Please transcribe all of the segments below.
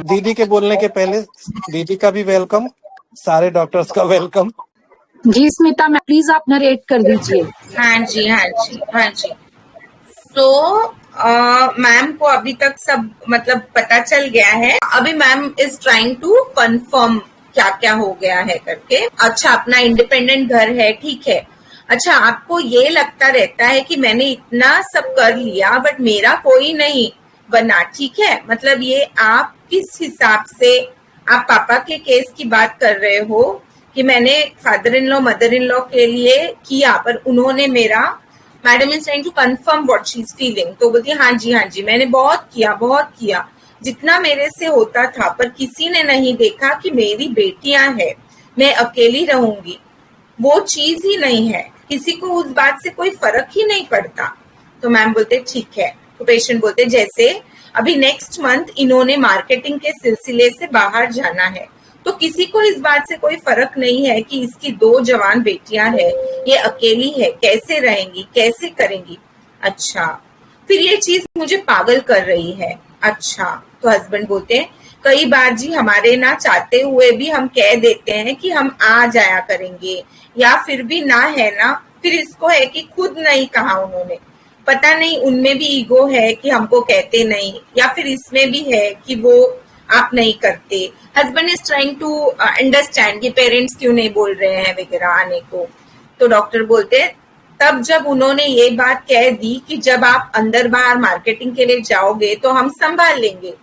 दीदी के बोलने के पहले दीदी का भी वेलकम, सारे डॉक्टर्स का वेलकम। जी स्मिता मैम प्लीज आप नरेट कर दीजिए। हाँ जी हाँ जी हाँ जी। तो मैम को अभी तक सब मतलब पता चल गया है। अभी ma'am is trying to confirm क्या क्या हो गया है करके। अच्छा, अपना इंडिपेंडेंट घर है, ठीक है। अच्छा, आपको ये लगता रहता है कि मैंने इतना सब कर लिया बट मेरा कोई नहीं बना, ठीक है। मतलब ये आप किस हिसाब से आप पापा के केस की बात कर रहे हो कि मैंने father in law mother in law के लिए किया पर उन्होंने मेरा, madam is trying to confirm what she is feeling. तो बोलती है हाँ जी मैंने बहुत किया जितना मेरे से होता था, पर किसी ने नहीं देखा कि मेरी बेटियां हैं, मैं अकेली रहूंगी, वो चीज ही नहीं है, किसी को उस बात से कोई फर्क ही नहीं पड़ता। तो मैम बोलते ठीक है। तो पेशेंट बोलते जैसे अभी नेक्स्ट मंथ इन्होंने मार्केटिंग के सिलसिले से बाहर जाना है, तो किसी को इस बात से कोई फर्क नहीं है कि इसकी 2 जवान बेटियां हैं, ये अकेली है, कैसे रहेंगी, कैसे करेंगी। अच्छा, फिर ये चीज मुझे पागल कर रही है। अच्छा, तो हस्बैंड बोलते हैं कई बार जी हमारे ना चाहते हुए भी हम कह देते हैं कि हम आ जाया करेंगे, या फिर भी ना है ना, फिर इसको है कि खुद नहीं कहा उन्होंने, पता नहीं उनमें भी ईगो है कि हमको कहते नहीं, या फिर इसमें भी है कि वो आप नहीं करते। Husband is trying to understand कि पेरेंट्स क्यों नहीं बोल रहे हैं वगैरह आने को। तो डॉक्टर बोलते हैं तब जब उन्होंने ये बात कह दी कि जब आप अंदर बाहर मार्केटिंग के लिए जाओगे तो हम संभाल लेंगे,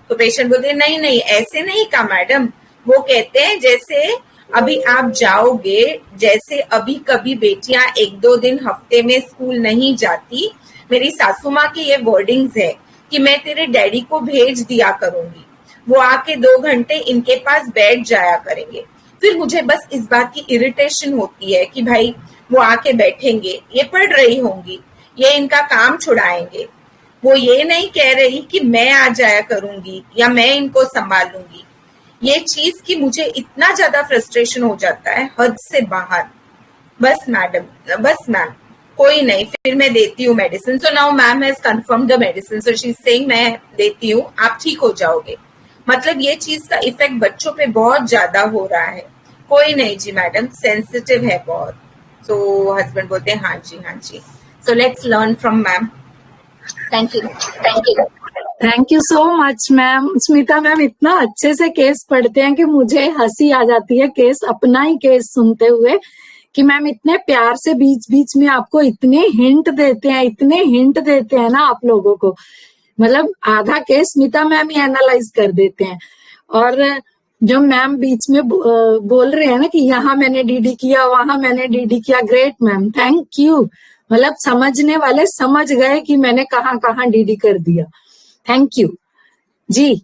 तो पेशेंट बोलते हैं नहीं ऐसे नहीं कहा मैडम। वो कहते हैं जैसे अभी आप जाओगे, जैसे अभी कभी बेटियां 1-2 दिन हफ्ते में स्कूल नहीं जाती, मेरी सासू माँ की ये वर्डिंग्स है कि मैं तेरे डैडी को भेज दिया करूंगी, वो आके 2 घंटे इनके पास बैठ जाया करेंगे। फिर मुझे बस इस बात की इरिटेशन होती है कि भाई वो आके बैठेंगे, ये पढ़ रही होंगी, ये इनका काम छुड़ाएंगे, वो ये नहीं कह रही कि मैं आ जाया करूंगी या मैं इनको संभालूंगी। ये चीज की मुझे इतना ज्यादा फ्रस्ट्रेशन हो जाता है, हद से बाहर। बस मैडम, बस मैम, कोई नहीं, फिर मैं देती हूँ medicine. So now ma'am has confirm the medicine, so she is saying मैं देती हूँ, आप ठीक हो जाओगे। मतलब ये चीज का इफेक्ट बच्चों पे बहुत ज्यादा हो रहा है। कोई नहीं जी मैडम, सेंसिटिव है बहुत। तो हस्बैंड बोलते हैं हाँ जी। So let's learn from ma'am. Thank you so much ma'am. Smita ma'am इतना अच्छे से केस पढ़ते हैं कि मुझे हंसी आ जाती है केस, अपना ही केस सुनते हुए, कि मैम इतने प्यार से बीच बीच में आपको इतने हिंट देते हैं ना आप लोगों को। मतलब आधा केस स्मिता मैम ही एनालाइज कर देते हैं। और जो मैम बीच में बोल रहे हैं ना कि यहाँ मैंने डीडी किया, वहां मैंने डीडी किया, ग्रेट मैम, थैंक यू। मतलब समझने वाले समझ गए कि मैंने कहाँ डीडी कर दिया। थैंक यू जी।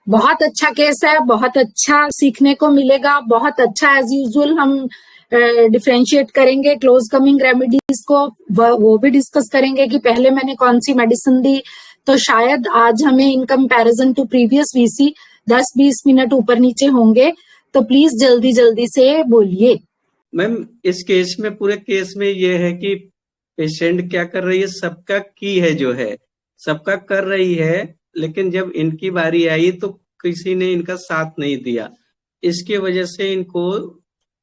बहुत अच्छा केस है, बहुत अच्छा सीखने को मिलेगा, बहुत अच्छा। एज यूजुअल हम डिफरेंशिएट करेंगे क्लोज कमिंग रेमेडीज को, वो भी डिस्कस करेंगे कि पहले मैंने कौन सी मेडिसिन दी। तो शायद आज हमें in comparison to previous VC 10-20 minute ऊपर नीचे होंगे, तो प्लीज जल्दी से बोलिए। मैम इस केस में, पूरे केस में ये है कि पेशेंट क्या कर रही है, सबका की है जो है, सबका कर रही है, लेकिन जब इनकी बारी आई तो किसी ने इनका साथ नहीं दिया। इसकी वजह से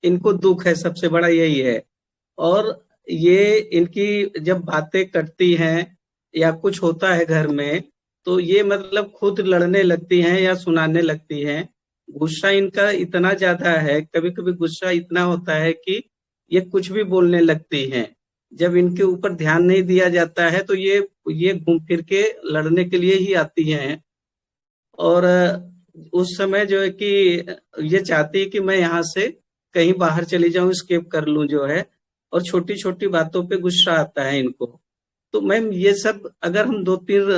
इनको दुख है, सबसे बड़ा यही है। और ये इनकी जब बातें करती हैं या कुछ होता है घर में, तो ये मतलब खुद लड़ने लगती हैं या सुनाने लगती हैं। गुस्सा इनका इतना ज्यादा है, कभी कभी गुस्सा इतना होता है कि ये कुछ भी बोलने लगती हैं। जब इनके ऊपर ध्यान नहीं दिया जाता है तो ये घूम फिर के लड़ने के लिए ही आती हैं। और उस समय जो है कि ये चाहती है कि मैं यहाँ से कहीं बाहर चली जाऊं, स्केप कर लूं जो है, और छोटी छोटी बातों पे गुस्सा आता है इनको। तो मैम ये सब अगर हम 2-3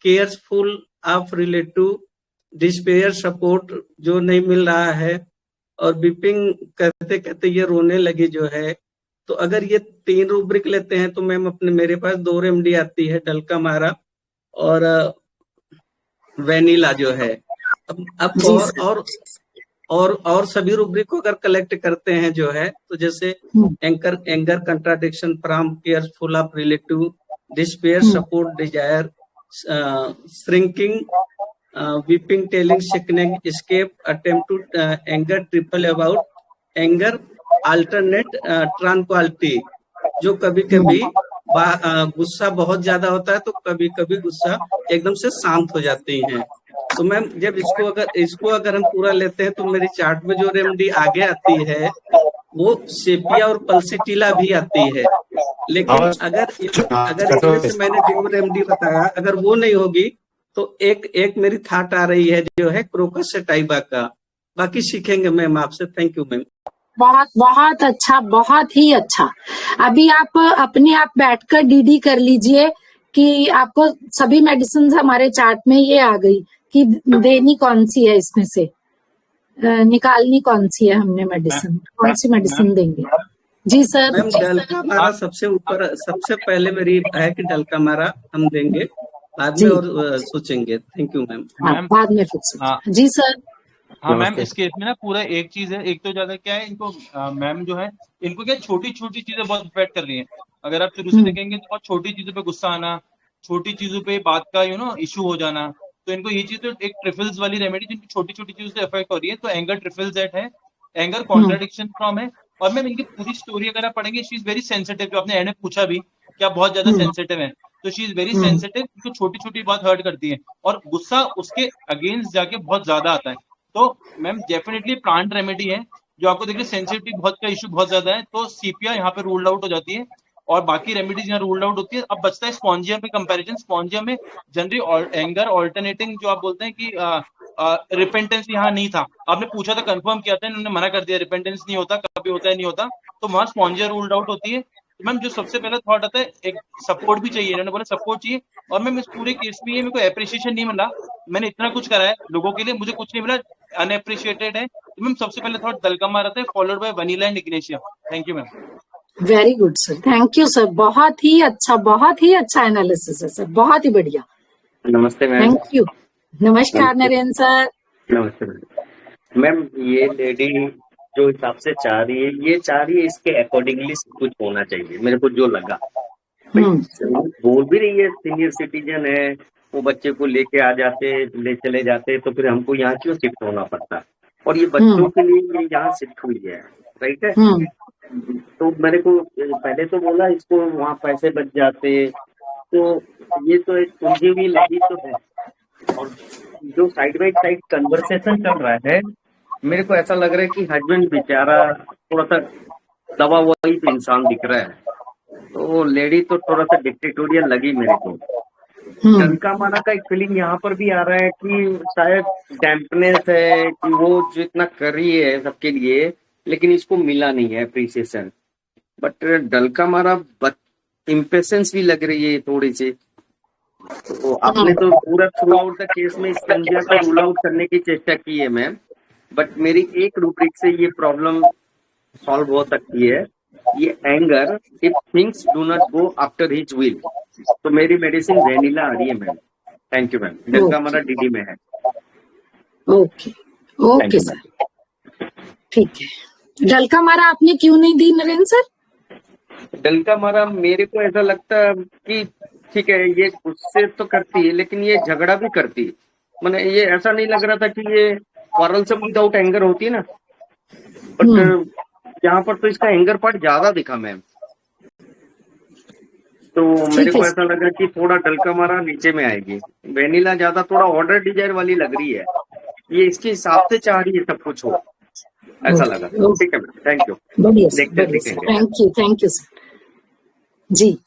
careful of relative despair support जो नहीं मिल रहा है, और बीपिंग करते करते ये रोने लगी जो है, तो अगर ये 3 रूब्रिक लेते हैं तो मैम मेरे पास 2 रेमडी आती है, डल्का मारा और वेनिला जो है। अब और सभी रूब्रिक को अगर कलेक्ट करते हैं जो है, तो जैसे anger contradiction from careful of relative despair support desire shrinking weeping, telling, sickening, escape, attempt to anger, triple about anger, alternate tranquillity. जो कभी कभी गुस्सा बहुत ज्यादा होता है तो कभी कभी गुस्सा एकदम से शांत हो जाती हैं। तो मैम जब इसको अगर हम पूरा लेते हैं तो मेरी चार्ट में जो रेमेडी आगे आती है वो सेपिया और पल्सिटिला भी आती है। लेकिन अगर इसमें से मैंने जो रेमेडी बताया अगर वो नहीं होगी तो एक मेरी थाट आ रही है जो है क्रोकस सेटाइवा का। बाकी सीखेंगे मैम आपसे। Thank you ma'am. बहुत बहुत अच्छा, बहुत ही अच्छा। अभी आप अपने आप बैठकर डीडी कर लीजिए कि आपको सभी मेडिसिन हमारे चार्ट में ये आ गई कि देनी कौन सी है, इसमें से निकालनी कौन सी है, हमने मेडिसिन कौन सी मेडिसिन देंगे। जी सर। मैम डलका मारा सबसे ऊपर, सबसे पहले मेरी है कि डलका मारा हम देंगे, बाद में और सोचेंगे। Thank you ma'am. बाद में फिर जी सर। हाँ मैम, इस केस में ना पूरा एक चीज है, एक तो ज्यादा क्या है इनको मैम जो है इनको क्या छोटी छोटी चीजें बहुत इफेक्ट कर रही हैं। अगर आप शुरू से देखेंगे तो बहुत छोटी चीजों पे गुस्सा आना, छोटी चीजों पे बात का इशू हो जाना। तो इनको ये चीज तो एक ट्रिफल्स वाली रेमेडी जिनकी छोटी छोटी चीजों से इफेक्ट हो रही है, तो एंगर ट्रिफल्स है, एंगर कॉन्ट्राडिक्शन फ्रॉम है। और मैम इनकी पूरी स्टोरी अगर आप पढ़ेंगे, शी इज वेरी सेंसिटिव। जो आपने एंड में पूछा भी कि आप बहुत ज्यादा सेंसिटिव है, तो शी इज वेरी सेंसिटिव। उसको छोटी छोटी बात हर्ट करती है और गुस्सा उसके अगेंस्ट जाके बहुत ज्यादा आता है। तो मैम डेफिनेटली प्लांट रेमेडी है जो आपको देखिए सेंसिटिविटी बहुत का इशू बहुत ज्यादा है, तो सीपिया यहाँ पे रूल्ड आउट हो जाती है और बाकी रेमेडीज यहाँ रूल्ड आउट होती है। अब बचता है स्पॉन्जिया पे कंपैरिजन। स्पॉन्जिया में जनरली एंगर ऑल्टरनेटिंग जो आप बोलते हैं कि रिपेंटेंस यहाँ नहीं था। आपने पूछा था, कंफर्म किया था, इन्होंने मना कर दिया रिपेंटेंस नहीं होता, कभी होता है नहीं होता, तो वहां स्पॉन्जिया रूल्ड आउट होती है। तो मैम जो सबसे पहला थॉट आता है, एक सपोर्ट भी चाहिए, इन्होंने बोला सपोर्ट चाहिए। और मैम इस पूरे केस में ये मेरे को एप्रिसिएशन नहीं मिला, मैंने इतना कुछ करा है लोगों के लिए, मुझे कुछ नहीं मिला, अनएप्रिशिएटेड है। तो मैम सबसे पहले थॉट दलकमा रहता है, followed by vanilla and Ignatia. Thank you ma'am. Very good sir, thank you sir, बहुत ही अच्छा एनालिसिस है सर, बहुत ही बढ़िया। नमस्ते मैम। Thank you. नमस्कार नरेंद्र सर। नमस्ते मैम। ये लेडी जो हिसाब से चाह रही है, ये चाह रही है इसके अकॉर्डिंगली कुछ होना चाहिए, मेरे को जो लगा। बोल भी रही है सीनियर सिटीजन है, वो बच्चे को लेके आ जाते, ले चले जाते, तो फिर हमको यहाँ क्यों शिफ्ट होना पड़ता। और ये बच्चों के लिए ये यहाँ शिफ्ट हुई है, राइट है। तो मेरे को पहले तो बोला इसको वहाँ पैसे बच जाते, तो ये तो एक पूंजी भी लगी तो है। और जो साइड बाई साइड कन्वर्सेशन चल रहा है, मेरे को ऐसा लग रहा है कि हस्बैंड बेचारा थोड़ा सा दबा हुआ ही इंसान दिख रहा है, तो लेडी तो थोड़ा सा डिक्टेटोरियल लगी मेरे को। डंका मारा का एक फीलिंग यहाँ पर भी आ रहा है कि शायद डैम्पनेस है कि वो जो इतना कर रही है सबके लिए, लेकिन इसको मिला नहीं है अप्रिसिएशन। बट डलका मारा इम्पेशेंस भी लग रही है थोड़ी सी। तो आपने तो पूरा थ्रू आउट द केस में संज्ञा को रूल आउट करने की चेष्टा की है मैम, बट मेरी एक रूब्रिक से ये प्रॉब्लम सॉल्व हो सकती है। ये anger, if things do not go after his will, तो मेरी मेडिसिन वेनिला आ रही है ma'am. Thank you ma'am. Dulcamara DD में है। ओके ओके सर, ठीक है। डलका मारा आपने क्यों नहीं दी नरेंद्र सर? डलका मारा मेरे को ऐसा लगता है कि ठीक है, ये गुस्से तो करती है लेकिन ये झगड़ा भी करती है। मैंने ये ऐसा नहीं लग रहा था कि ये क्वारल से विदाउट एंगर होती है ना, बट यहाँ पर तो इसका एंगर पार्ट ज्यादा दिखा मैम। तो मेरे को ऐसा लगा कि थोड़ा डलका मारा नीचे में आएगी, वेनिला ज्यादा थोड़ा ऑर्डर डिजायर वाली लग रही है, ये इसके हिसाब से चाह रही है सब कुछ हो, ऐसा लगा। ठीक है ma'am, thank you. Thank you sir. जी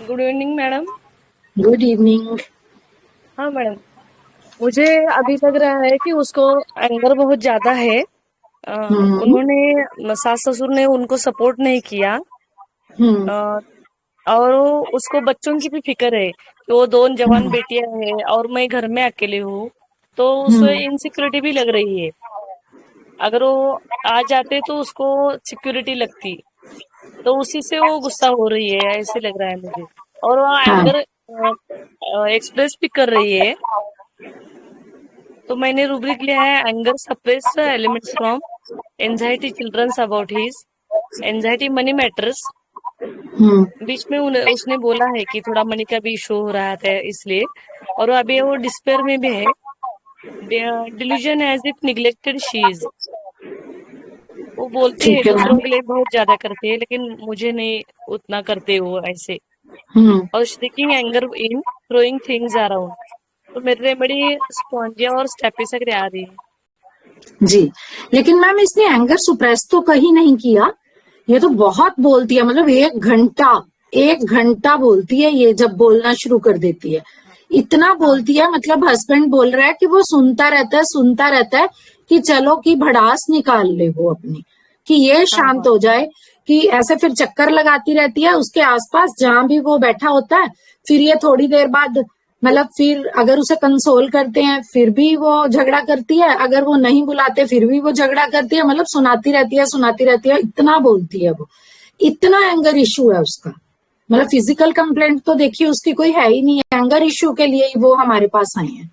good evening madam. Good evening. हाँ मैडम, मुझे अभी लग रहा है कि उसको एंगर बहुत ज्यादा है। उन्होंने सास ससुर ने उनको सपोर्ट नहीं किया, और उसको बच्चों की भी फिक्र है कि वो 2 जवान बेटियां हैं और मैं घर में अकेले हूँ, तो उसको इनसिक्योरिटी भी लग रही है। अगर वो आ जाते तो उसको सिक्योरिटी लगती, तो उसी से वो गुस्सा हो रही है, ऐसे लग रहा है मुझे। और वो एंगर एक्सप्रेस भी कर रही है। तो मैंने रूब्रिक लिया है anger suppress elements from anxiety childrens about his anxiety money matters बीच में उसने बोला है कि थोड़ा मनी का भी इशू हो रहा था इसलिए, और अभी वो डिस्पेयर में भी है। Delusion as if neglected she is, वो बोलती है ठीक है दूसरों मैम। के लिए बहुत ज्यादा करते हैं, लेकिन मुझे नहीं उतना करते हो ऐसे। और sticking anger in throwing things around, तो मेरे रेमेडी स्पॉन्जिया और स्टेपिसाइड आ रही है। जी, लेकिन मैम इसने एंगर सुप्रेस तो कहीं नहीं किया, ये तो बहुत बोलती है, मतलब 1 घंटा बोलती है ये, जब बोलना शुरू कर देती है इतना बोलती है, मतलब हस्बैंड बोल रहा है कि वो सुनता रहता है कि चलो कि भड़ास निकाल ले वो अपनी, कि ये शांत हो जाए, कि ऐसे फिर चक्कर लगाती रहती है उसके आसपास जहां भी वो बैठा होता है। फिर ये थोड़ी देर बाद, मतलब फिर अगर उसे कंसोल करते हैं फिर भी वो झगड़ा करती है, अगर वो नहीं बुलाते फिर भी वो झगड़ा करती है, मतलब सुनाती रहती है, इतना बोलती है वो, इतना एंगर इश्यू है उसका। मतलब फिजिकल कंप्लेंट तो देखिए उसकी कोई है ही नहीं है, एंगर इश्यू के लिए ही वो हमारे पास आई है।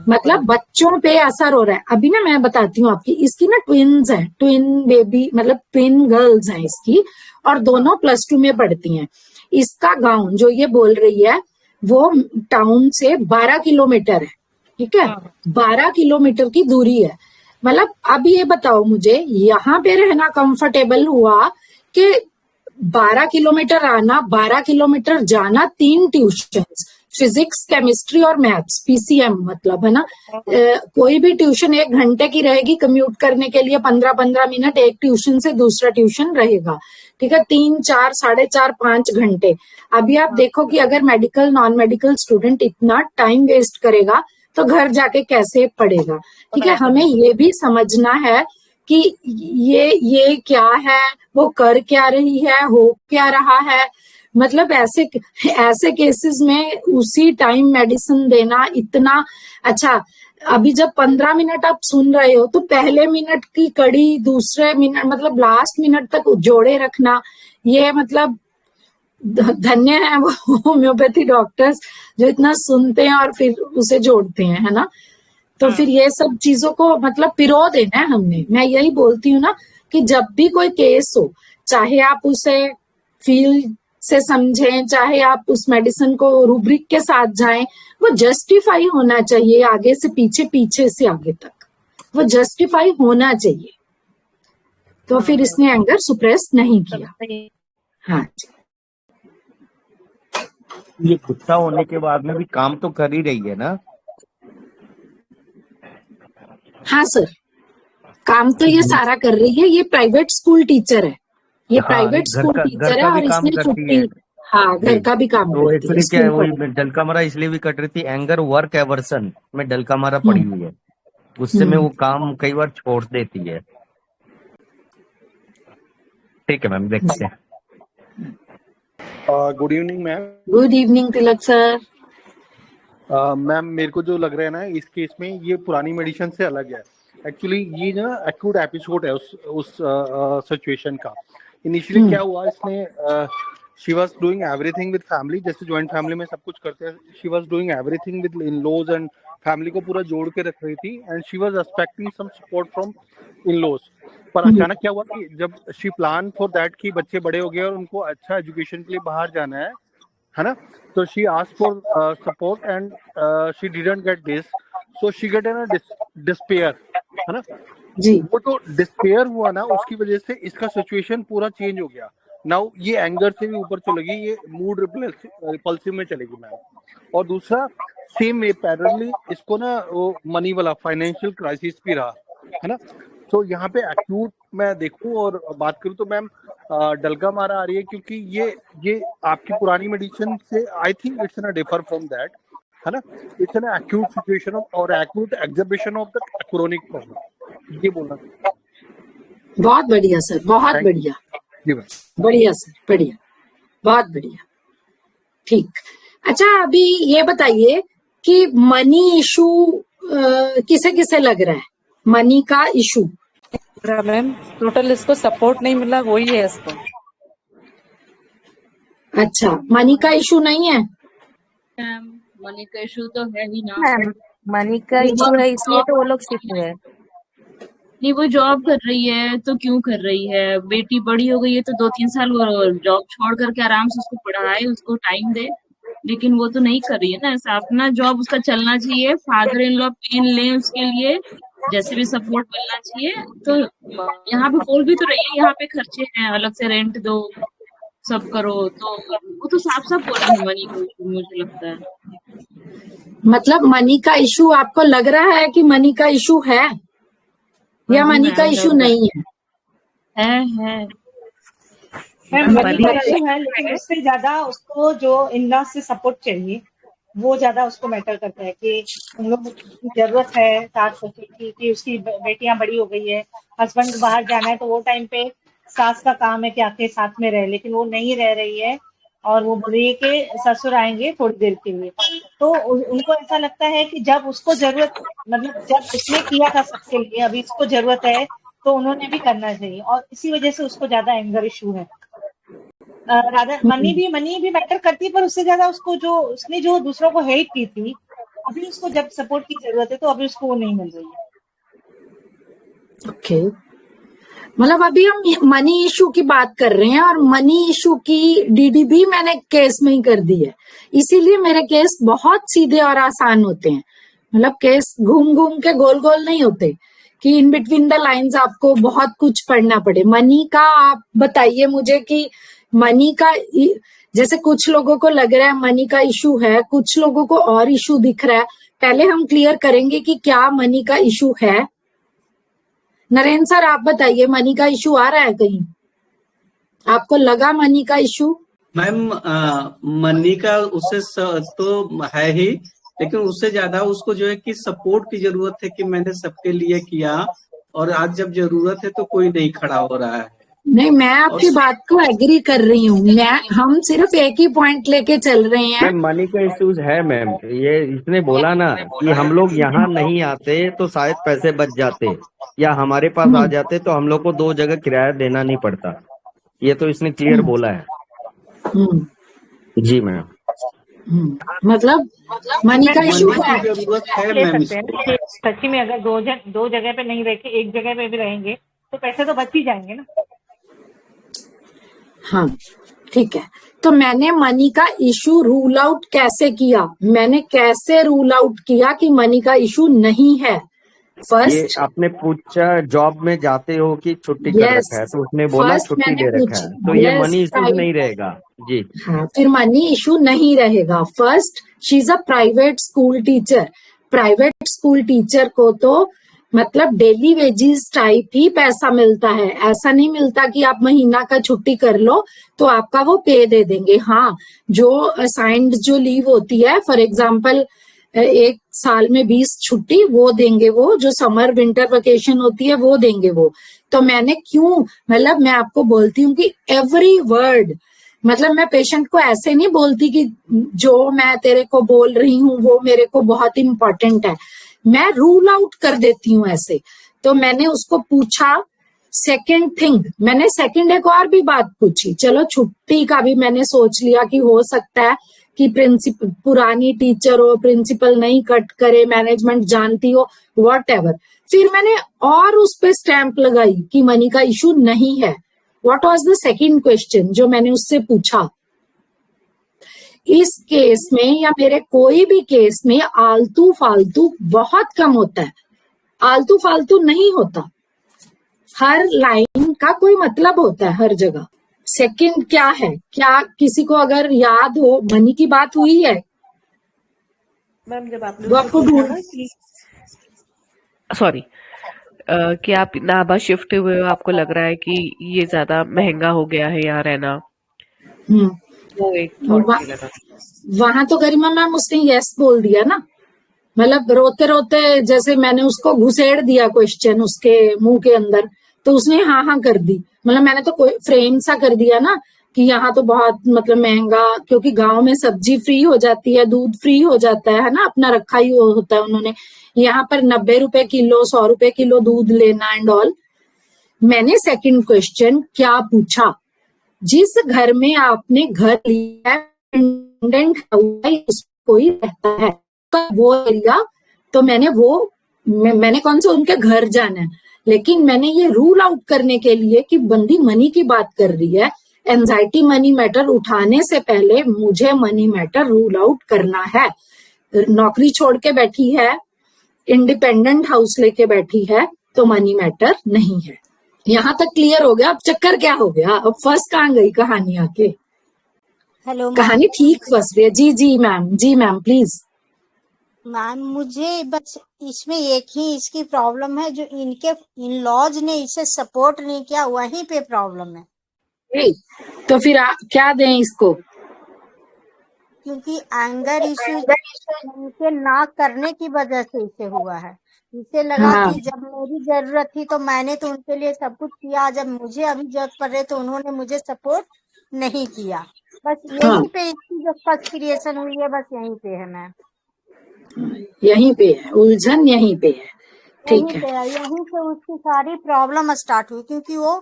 मतलब बच्चों पे असर हो रहा है। अभी ना मैं बताती हूँ आपकी, इसकी ना ट्विन्स हैं, ट्विन बेबी, मतलब ट्विन गर्ल्स हैं इसकी, और दोनों +2 में पढ़ती हैं। इसका गांव जो ये बोल रही है वो टाउन से 12 किलोमीटर है, ठीक है, 12 किलोमीटर की दूरी है। मतलब अब ये बताओ मुझे, यहाँ पे रहना कंफर्टेबल हुआ कि 12 किलोमीटर आना, 12 किलोमीटर जाना, 3 ट्यूशंस, फिजिक्स, केमिस्ट्री और मैथ्स, PCM मतलब, है ना। कोई भी ट्यूशन 1 घंटे की रहेगी, कम्यूट करने के लिए 15-15 मिनट एक ट्यूशन से दूसरा ट्यूशन रहेगा, ठीक है, 3, 4, 4.5, 5 घंटे। अभी आप देखो कि अगर मेडिकल नॉन मेडिकल स्टूडेंट इतना टाइम वेस्ट करेगा तो घर जाके कैसे पढ़ेगा, ठीक है। हमें ये भी समझना है कि ये क्या है, वो कर क्या रही है, हो क्या रहा है। मतलब ऐसे केसेस में उसी टाइम मेडिसिन देना इतना अच्छा। अभी जब 15 मिनट आप सुन रहे हो तो पहले मिनट की कड़ी दूसरे मिनट, मतलब लास्ट मिनट तक जोड़े रखना, ये मतलब धन्य है वो होम्योपैथी डॉक्टर्स जो इतना सुनते हैं और फिर उसे जोड़ते हैं, है ना। तो फिर ये सब चीजों को मतलब पिरो देना है हमने। मैं यही बोलती हूँ ना कि जब भी कोई केस हो, चाहे आप उसे फील्ड से समझें, चाहे आप उस मेडिसिन को रूब्रिक के साथ जाएं, वो जस्टिफाई होना चाहिए, आगे से पीछे, पीछे से आगे तक वो जस्टिफाई होना चाहिए। तो फिर इसने एंगर सुप्रेस नहीं किया। हाँ जी, ये गुस्सा होने के बाद में भी काम तो कर ही रही है ना। हाँ सर, काम तो ये सारा कर रही है। ये प्राइवेट स्कूल टीचर है, ये प्राइवेट स्कूल टीचर है, और इसने छुट्टी, हाँ, घर का भी काम तो करती है। एक्चुअली क्या है, वही डलका मारा इसलिए भी कट रही थी, एंगर वर्क एवर्सन में डलका मारा पड़ी हुई है, उससे में वो काम कई बार छोड़ देती है। ठीक है मैम, देखते हैं। Good evening ma'am. Good evening Tilak sir. Ma'am मेरे को जो लग रहा है ना इस केस में, ये पुरानी मेडिसिन से अलग है। एक्चुअली ये ना एक्यूट एपिसोड है उस सिचुएशन का। इनिशियली क्या हुआ, इसने she was doing everything with family, जैसे जॉइंट फैमिली में सब कुछ करते हैं, she was doing everything with in laws and family को पूरा जोड़ के रख रही थी, and she was expecting some support from in laws. पर अचानक क्या हुआ कि जब शी प्लान फॉर दैट कि बच्चे बड़े हो गए और उनको अच्छा एजुकेशन के लिए बाहर जाना है ना, तो she asked for support and she didn't get this, so she get in a despair, है ना जी। वो तो डिस्पेयर हुआ ना, उसकी वजह से इसका सिचुएशन पूरा चेंज हो गया। नाउ ये एंगर से भी ऊपर चलेगी, ये मूड रिपल्सिव में चलेगी मैम। और दूसरा सेम में पैरेलली इसको ना वो मनी वाला फाइनेंशियल क्राइसिस भी रहा, है ना। तो यहाँ पे एक्यूट मैं देखूं और बात करूं तो मैम डलका मारा आ रही है, क्योंकि ये आपकी पुरानी मेडिसिन से आई थिंक इट्स ना डिफर फ्रॉम दैट, है ना। इट्स एन एक्यूट सिचुएशन और acute exhibition of the chronic problem, ये बोलना। बहुत बढ़िया सर, बहुत बढ़िया, बढ़िया सर, बढ़िया, बहुत बढ़िया, ठीक। अच्छा, अभी ये बताइए कि मनी इशू किसे किसे लग रहा है, मनी का इशू? मैम टोटल इसको सपोर्ट नहीं मिला, वही है इसको। अच्छा, मनी का इशू नहीं है? मनी का इशू तो है ही ना। मनी का इशू है, इसलिए तो वो लोग शिफ्ट है। नहीं वो जॉब कर रही है तो क्यों कर रही है, बेटी बड़ी हो गई है तो 2-3 साल वो जॉब छोड़ करके आराम से उसको पढ़ाए, उसको टाइम दे। लेकिन वो तो नहीं कर रही है ना ऐसा, अपना जॉब उसका चलना चाहिए, फादर इन लॉ पेन लें उसके लिए, जैसे भी सपोर्ट मिलना चाहिए। तो यहाँ पे बोल भी तो रही है, यहाँ पे खर्चे हैं, अलग से रेंट दो, सब करो, तो वो तो साफ साफ बोल रही है मनी को, मुझे लगता है। मतलब मनी का इशू आपको लग रहा है कि मनी का इशू है या हाँ जी मनी का मैम, इशू लग रहा नहीं है? है। मैम मनी मनी का का इशू है, लेकिन उससे ज्यादा उसको जो इन लॉ से सपोर्ट चाहिए वो ज्यादा उसको मैटर करता है कि उन लोगों की जरूरत है सास ससुर की, कि उसकी बेटियां बड़ी हो गई है, हस्बैंड को बाहर जाना है, तो वो टाइम पे सास का काम है कि आके साथ में रहे, लेकिन वो नहीं रह रही है और वो बोल रही है कि ससुर आएंगे थोड़ी देर के लिए। तो उनको ऐसा लगता है कि जब उसको जरूरत, मतलब जब उसने किया था सबके लिए, अभी इसको जरूरत है तो उन्होंने भी करना चाहिए, और इसी वजह से उसको ज्यादा एंगर इशू है। रादर मनी भी मैटर करती है, पर उससे ज्यादा उसको जो उसने जो दूसरों को हेट की थी, अभी उसको जब सपोर्ट की जरूरत है तो अभी उसको वो नहीं मिल रही है। ओके, मतलब अभी हम मनी इशू की बात कर रहे हैं और मनी इशू की डीडी भी मैंने केस में ही कर दी है, इसीलिए मेरे केस बहुत सीधे और आसान होते हैं। मतलब केस घूम घूम के गोल गोल नहीं होते कि इन बिटवीन द लाइंस आपको बहुत कुछ पढ़ना पड़े। मनी का आप बताइए मुझे कि मनी का जैसे कुछ लोगों को लग रहा है मनी का इशू है, कुछ लोगों को और इशू दिख रहा है। पहले हम क्लियर करेंगे कि क्या मनी का इशू है। नरेंद्र सर आप बताइए, मनी का इशू आ रहा है कहीं? आपको लगा मनी का इशू? मैम मनी का उससे तो है ही, लेकिन उससे ज्यादा उसको जो है कि सपोर्ट की जरूरत है कि मैंने सबके लिए किया और आज जब जरूरत है तो कोई नहीं खड़ा हो रहा है। नहीं, मैं आपकी बात को एग्री कर रही हूँ। हम सिर्फ एक ही पॉइंट लेके चल रहे हैं। मैम मनी का इश्यूज है मैम, ये इसने बोला ना कि हम लोग यहाँ नहीं आते तो शायद पैसे बच जाते, या हमारे पास आ जाते तो हम लोग को 2 जगह किराया देना नहीं पड़ता, ये तो इसने क्लियर बोला है। जी मैम। मतलब मनी का इशू है। जरूरत है ले मैम सकते हैं कि सच्ची में अगर दो जगह पे नहीं रह के एक जगह पे भी रहेंगे तो पैसे तो बच ही जाएंगे ना। हाँ ठीक है, तो मैंने मनी का इशू रूल आउट कैसे किया? मैंने कैसे रूल आउट किया कि मनी का इशू नहीं है? फर्स्ट, ये आपने पूछा जॉब में जाते हो कि छुट्टी कर रखा है, तो उसने बोला छुट्टी ले रखा है, तो ये मनी इश्यूज नहीं रहेगा जी। हाँ, फिर मनी इशू नहीं रहेगा। First, she is a private school teacher. Private school teacher को तो मतलब डेली वेजेस टाइप ही पैसा मिलता है, ऐसा नहीं मिलता कि आप महीना का छुट्टी कर लो तो आपका वो पे दे देंगे। हाँ, जो असाइंड जो लीव होती है, फॉर एग्जाम्पल 1 साल में 20 छुट्टी वो देंगे, वो जो समर विंटर वेकेशन होती है वो देंगे वो। तो मैंने क्यों, मतलब मैं आपको बोलती हूँ कि एवरी वर्ड, मतलब मैं पेशेंट को ऐसे नहीं बोलती कि जो मैं तेरे को बोल रही हूँ वो मेरे को बहुत इंपॉर्टेंट है, मैं रूल आउट कर देती हूँ ऐसे। तो मैंने उसको पूछा। सेकंड थिंग, मैंने सेकंड एक और भी बात पूछी। चलो छुट्टी का भी मैंने सोच लिया कि हो सकता है कि प्रिंसिपल पुरानी टीचर हो, प्रिंसिपल नहीं कट करे, मैनेजमेंट जानती हो, व्हाटएवर। फिर मैंने और उस पे स्टैंप लगाई कि मनी का इशू नहीं है। What was the second question जो मैंने उससे पूछा? इस केस में या मेरे कोई भी केस में आलतू फालतू बहुत कम होता है, आलतू फालतू नहीं होता। हर लाइन का कोई मतलब होता है हर जगह। सेकंड क्या है, क्या किसी को अगर याद हो, मनी की बात हुई है मैम जब आपने वो आपको ढूंढ, सॉरी कि आप नाभा शिफ्ट हुए हो, आपको लग रहा है कि ये ज्यादा महंगा हो गया है यहाँ रहना, वो एक थॉट लगा। वहां तो गरिमा मैम उसने यस बोल दिया ना, मतलब रोते रोते जैसे मैंने उसको घुसेड़ दिया क्वेश्चन उसके मुंह के अंदर, तो उसने हाँ हाँ कर दी। मतलब मैंने तो कोई फ्रेम सा कर दिया ना कि यहाँ तो बहुत मतलब महंगा, क्योंकि गांव में सब्जी फ्री हो जाती है, दूध फ्री हो जाता है ना, अपना रखा ही होता है उन्होंने। यहाँ पर 90 रुपए किलो, 100 रुपए किलो दूध लेना एंड ऑल। मैंने सेकंड क्वेश्चन क्या पूछा, जिस घर में आपने घर लिया है, कोई रहता है वो एरिया, तो मैंने कौन सा उनके घर जाना है, लेकिन मैंने ये रूल आउट करने के लिए कि बंदी मनी की बात कर रही है, एंजाइटी मनी मैटर उठाने से पहले मुझे मनी मैटर रूल आउट करना है। नौकरी छोड़ के बैठी है, इंडिपेंडेंट हाउस लेके बैठी है, तो मनी मैटर नहीं है। यहाँ तक क्लियर हो गया। अब चक्कर क्या हो गया, अब फंस कहाँ गई कहानी आके? हेलो कहानी ठीक फंस रही है। जी जी मैम, जी मैम प्लीज। मैम, मुझे बस इसमें एक ही इसकी प्रॉब्लम है, जो इनके इन लॉज ने इसे सपोर्ट नहीं किया, वहीं पे प्रॉब्लम है। तो फिर क्या दें इसको? क्योंकि एंगर इश्यूज इनके ना करने की वजह से इसे हुआ है। इसे लगा हाँ। कि जब मेरी जरूरत थी तो मैंने तो उनके लिए सब कुछ किया, जब मुझे अभी जरूरत पड़ रही तो उन्होंने मुझे सपोर्ट नहीं किया। बस हाँ। यहीं पे इसकी जो फर्स्ट क्रिएशन हुई है, बस यहीं पे है मैम। यहीं पे है उलझन, यहीं पे है। ठीक यहीं है। पे है, यहीं से उसकी सारी प्रॉब्लम स्टार्ट हुई, क्योंकि वो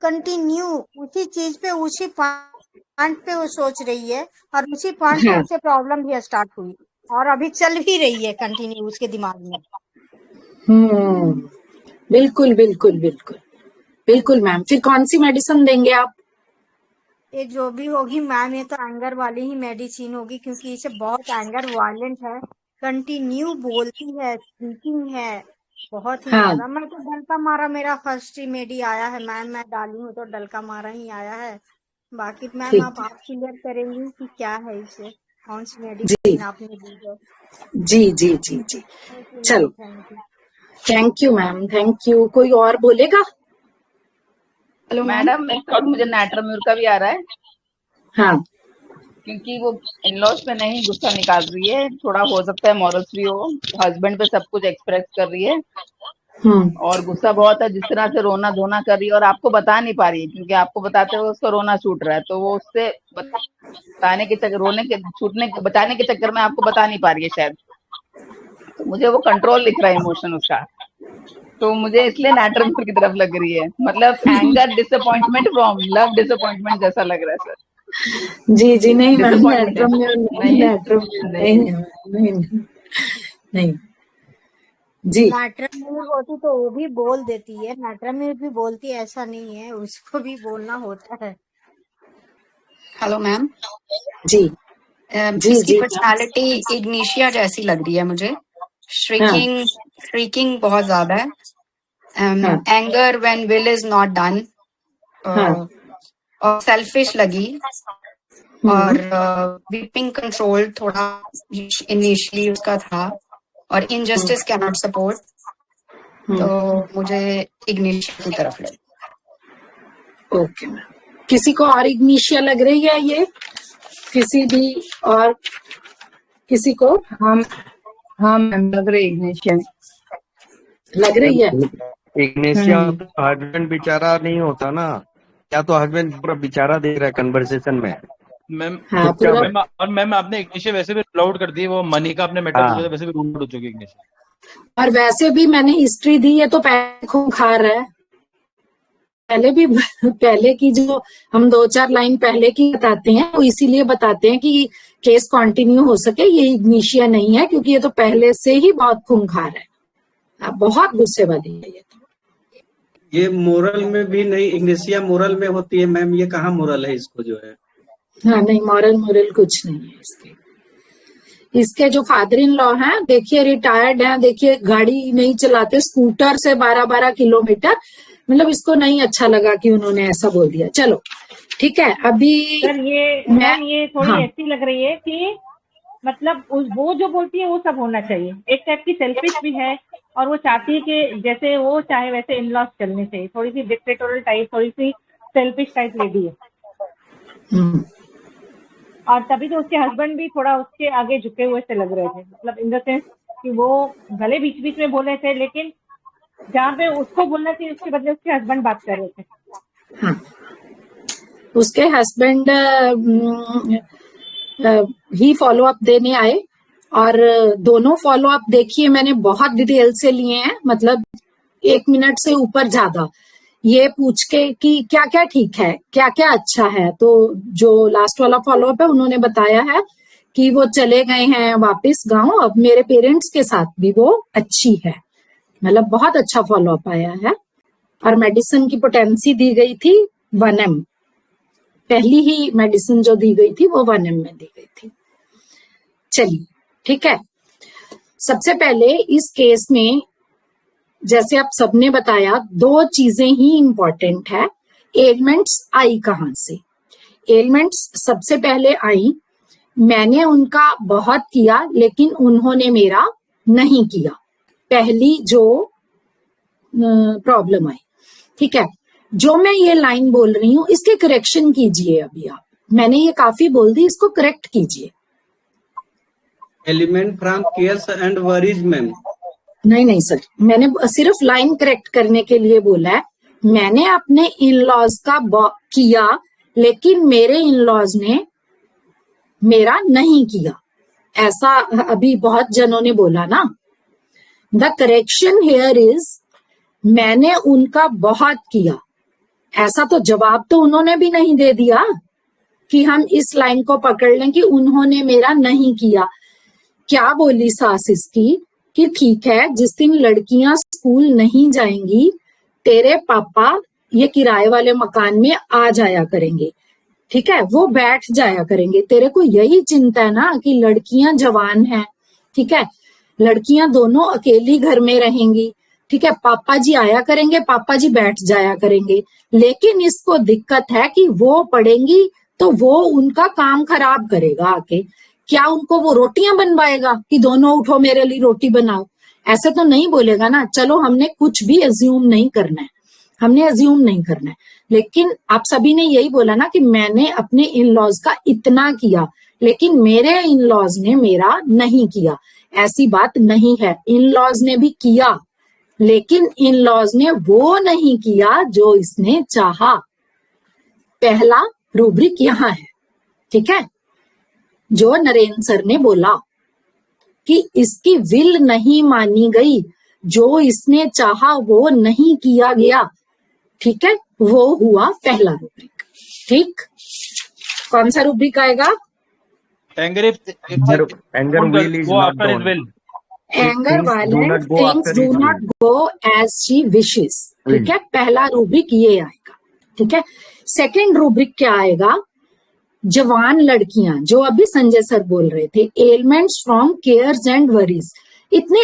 कंटिन्यू उसी चीज पे, उसी पॉइंट पे वो सोच रही है, और उसी पॉइंट पे हाँ। उसे प्रॉब्लम भी स्टार्ट हुई, और अभी चल भी रही है कंटिन्यू उसके दिमाग में। बिल्कुल बिल्कुल बिल्कुल बिल्कुल मैम। फिर कौन सी मेडिसिन देंगे आप? ये जो भी होगी मैम, ये तो एंगर वाली ही मेडिसिन होगी, क्योंकि इसे बहुत एंगर वायलेंट है, कंटिन्यू बोलती है, स्पीकिंग है बहुत ही हाँ। ज्यादा। मैं तो डलका मारा, मेरा फर्स्ट मेडी आया है मैम, मैं डाली हूँ तो डलका मारा ही आया है। बाकी मैम ठीक आप क्लियर करेंगी कि क्या है इसे, कौन सी जी मेडिसिन आपने दी है? जी जी जी जी। चलो, thank you. Thank you ma'am, thank you. कोई और बोलेगा? Hello ma'am. मैडम, एक थॉट मुझे नाइट्रोम्यूर का भी आ रहा है, हाँ। क्योंकि वो इन-लॉज पे नहीं गुस्सा निकाल रही है, थोड़ा हो सकता है मॉरल्स भी हो, हस्बैंड पे सब कुछ एक्सप्रेस कर रही है, और गुस्सा बहुत है, जिस तरह से रोना धोना कर रही है, और आपको बता नहीं पा रही है, क्योंकि आपको बताते हुए उसको रोना छूट रहा है, तो वो उससे बताने के चक्कर, रोने के छूटने बचाने के चक्कर में आपको बता नहीं पा रही है शायद। तो मुझे वो कंट्रोल दिख रहा है इमोशन उसका, तो मुझे इसलिए नाइट्रोम्यूर की तरफ लग रही है, मतलब anger disappointment from love disappointment जैसा लग रहा है सर। जी जी। नहीं मैम, डिसअपॉइंटमेंट है, नाइट्रोम्यूर नहीं है, नहीं जी। नाइट्रोम्यूर होती तो वो भी बोल देती है, नाइट्रोम्यूर भी बोलती है, ऐसा नहीं है, उसको भी बोलना होता है। Hello ma'am. जी जी इसकी जी। पर्सनालिटी इग्निशिया जैसी लग रही है मुझे। श्रीकिंग बहुत ज्यादा है। Anger when will is not done, और सेल्फिश लगी, और वीपिंग कंट्रोल थोड़ा इनिशियली उसका था, और इनजस्टिस कैन नॉट सपोर्ट, तो मुझे इग्निशिया की तरफ लगी। Okay ma'am. किसी को और इग्निशिया लग रही है ये? किसी भी और किसी को? हाँ मैम, लग रही इग्निशिया लग रही है। इग्निशिया हस्बैंड बेचारा नहीं होता ना, या तो हस्बैंड पूरा बेचारा दे रहा है कन्वर्सेशन में मैम। हाँ, मैम, और मैम आपने इग्निशिया वैसे भी रूल आउट कर दी है, वो मनी का आपने मैटर पूछा था, वैसे भी रूल आउट हो चुकी है इग्निशिया। और वैसे भी मैंने हिस्ट्री दी है, तो पहले खूंखार है। पहले की जो हम 2-4 लाइन पहले की बताते हैं, वो इसीलिए बताते हैं कि केस कंटिन्यू हो सके। ये इग्निशिया नहीं है, क्योंकि ये तो पहले से ही बहुत खूंखार है, बहुत गुस्से वाली है ये। ये मोरल में भी नहीं, इग्निशिया मोरल में होती है मैम, ये कहाँ मोरल है इसको जो है। हाँ नहीं, मॉरल कुछ नहीं है इसके। इसके जो फादर इन लॉ हैं, देखिए रिटायर्ड हैं, देखिए गाड़ी नहीं चलाते, स्कूटर से 12-12 किलोमीटर, मतलब इसको नहीं अच्छा लगा कि उन्होंने ऐसा बोल दिया। चलो ठीक है। अभी सर ये थोड़ी ऐसी लग रही है कि मतलब वो जो बोलती है वो सब होना चाहिए, एक टाइप की सेल्फिश भी है, और वो चाहती है कि जैसे वो चाहे वैसे इन लॉज चलने चाहिए, थोड़ी सी डिक्टेटोरियल टाइप, थोड़ी सी सेल्फिश टाइप लेडी है। और तभी तो उसके हस्बैंड भी थोड़ा उसके आगे झुके हुए से लग रहे थे, मतलब इन द सेंस कि वो भले बीच बीच में बोल रहे थे, लेकिन जहाँ पे उसको बोलना चाहिए उसके बदले उसके हस्बैंड बात कर रहे थे। हाँ, उसके हस्बैंड ही फॉलो अप देने आए, और दोनों फॉलो अप देखिए मैंने बहुत डिटेल से लिए हैं, मतलब 1 मिनट से ऊपर ज्यादा, ये पूछ के कि क्या क्या ठीक है, क्या क्या अच्छा है। तो जो लास्ट वाला फॉलो अप है, उन्होंने बताया है कि वो चले गए हैं वापस गांव, अब मेरे पेरेंट्स के साथ भी वो अच्छी है, मतलब बहुत अच्छा फॉलो अप आया है। और मेडिसिन की पोटेंसी दी गई थी 1 m। पहली ही मेडिसिन जो दी गई थी वो 1 m में दी गई थी। चलिए ठीक है, सबसे पहले इस केस में जैसे आप सबने बताया 2 चीजें ही इंपॉर्टेंट है। एलिमेंट्स आई कहां से? एलिमेंट्स सबसे पहले आई, मैंने उनका बहुत किया लेकिन उन्होंने मेरा नहीं किया, पहली जो प्रॉब्लम आई। ठीक है, जो मैं ये लाइन बोल रही हूं इसके करेक्शन कीजिए अभी आप। मैंने ये काफी बोल दी, इसको करेक्ट कीजिए। Element from cares and worries ma'am. नहीं सर, मैंने सिर्फ लाइन करेक्ट करने के लिए बोला है। मैंने अपने इन लॉज का किया लेकिन मेरे इन लॉज ने मेरा नहीं किया, ऐसा अभी बहुत जनों ने बोला ना। द करेक्शन हियर इज मैंने उनका बहुत किया। ऐसा तो जवाब तो उन्होंने भी नहीं दे दिया कि हम इस लाइन को पकड़ लें कि उन्होंने मेरा नहीं किया। क्या बोली सास इसकी कि ठीक है, जिस दिन लड़कियां स्कूल नहीं जाएंगी तेरे पापा ये किराए वाले मकान में आ जाया करेंगे। ठीक है, वो बैठ जाया करेंगे। तेरे को यही चिंता है ना कि लड़कियां जवान हैं। ठीक है, लड़कियां दोनों अकेली घर में रहेंगी। ठीक है, पापा जी आया करेंगे, पापा जी बैठ जाया करेंगे। लेकिन इसको दिक्कत है कि वो पढ़ेंगी तो वो उनका काम खराब करेगा आके। क्या उनको वो रोटियां बनवाएगा कि दोनों उठो मेरे लिए रोटी बनाओ? ऐसे तो नहीं बोलेगा ना। चलो, हमने कुछ भी अज्यूम नहीं करना है, हमने अज्यूम नहीं करना है। लेकिन आप सभी ने यही बोला ना कि मैंने अपने इन लॉज का इतना किया लेकिन मेरे इन लॉज ने मेरा नहीं किया। ऐसी बात नहीं है, इन लॉज ने भी किया लेकिन इन लॉज ने वो नहीं किया जो इसने चाहा। पहला रूब्रिक यहां है। ठीक है, जो नरेंद्र सर ने बोला कि इसकी विल नहीं मानी गई, जो इसने चाहा वो नहीं किया गया। ठीक है, वो हुआ पहला रूब्रिक। ठीक, कौन सा रूब्रिक आएगा? Anger will is not done. Anger violent things do not go as she wishes. ठीक है, पहला रूब्रिक ये आएगा। ठीक है, सेकंड रूब्रिक क्या आएगा? जवान लड़कियां, जो अभी संजय सर बोल रहे थे, elements from cares and worries. इतने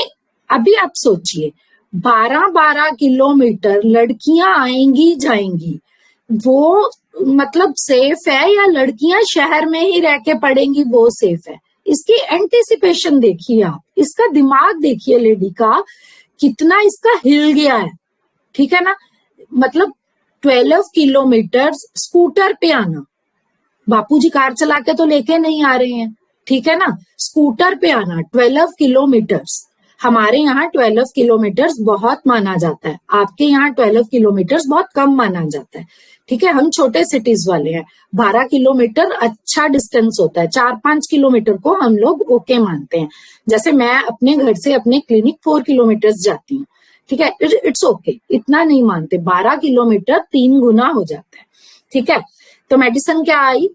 अभी आप सोचिए 12-12 किलोमीटर लड़कियां आएंगी जाएंगी, वो मतलब सेफ है या लड़कियां शहर में ही रह के पढ़ेंगी वो सेफ है? इसकी एंटिसिपेशन देखिए आप, इसका दिमाग देखिए लेडी का कितना इसका हिल गया है। ठीक है ना, मतलब 12 किलोमीटर स्कूटर पे आना, बापूजी कार चला के तो लेके नहीं आ रहे हैं। ठीक है ना, स्कूटर पे आना 12 किलोमीटर्स। हमारे यहाँ 12 किलोमीटर बहुत माना जाता है, आपके यहाँ 12 किलोमीटर बहुत कम माना जाता है। ठीक है, हम छोटे सिटीज वाले हैं, 12 किलोमीटर अच्छा डिस्टेंस होता है, 4-5 किलोमीटर को हम लोग ओके मानते हैं। जैसे मैं अपने घर से अपने क्लिनिक 4 किलोमीटर जाती हूँ। ठीक है, इट्स ओके, इतना नहीं मानते। 12 किलोमीटर 3 गुना हो जाता है। ठीक है, तो मेडिसिन क्या आई?